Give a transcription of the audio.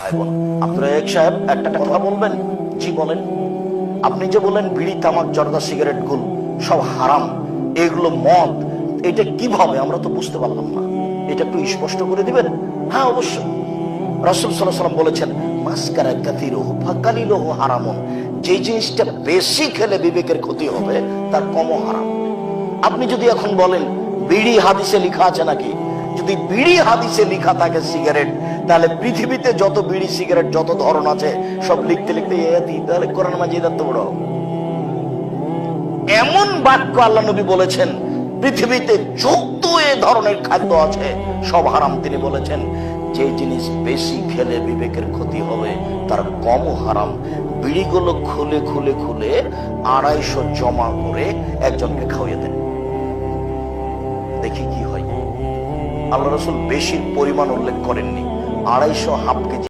ভাই বোন, আব্দুর রাজ্জাক সাহেব একটা কথা বলবেন? জি বলেন। আপনি যে বলেন বিড়ি, তামাক, জর্দা, সিগারেট গুল সব হারাম, এগুলো মদ, এটা কিভাবে? আমরা তো বুঝতে পারলাম না, এটা একটু স্পষ্ট করে দিবেন। হ্যাঁ অবশ্যই, রাসূল সাল্লাল্লাহু আলাইহি ওয়াসাল্লাম বলেছেন মাসকারা কাসীরুহু ফাকালিলুহু হারামুন, যে জিনিসটা বেশি খেলে বিবেকের ক্ষতি হবে তার কমও হারাম। আপনি যদি এখন বলেন বিড়ি হাদিসে লেখা আছে নাকি, যদি বিড়ি হাদিসে লেখা থাকে সিগারেট, তাহলে পৃথিবীতে যত বিড়ি সিগারেট যত ধরন আছে সব লিখতে লিখতে তাহলে কোরআন মাজিদ এত বড়। এমন বাক্য আল্লাহ নবী বলেছেন, পৃথিবীতে যত এ ধরনের খাদ্য আছে সব হারাম। তিনি বলেছেন যে জিনিস বেশি খেলে বিবেকের ক্ষতি হবে তার কমও হারাম। বিড়িগুলো খুলে খুলে খুলে 250 জমা করে একজনকে খাওয়িয়ে দেন, দেখি কি হয়। আল্লাহ রাসূল বেশির পরিমাণ উল্লেখ করেননি, 250 হাফ কেজি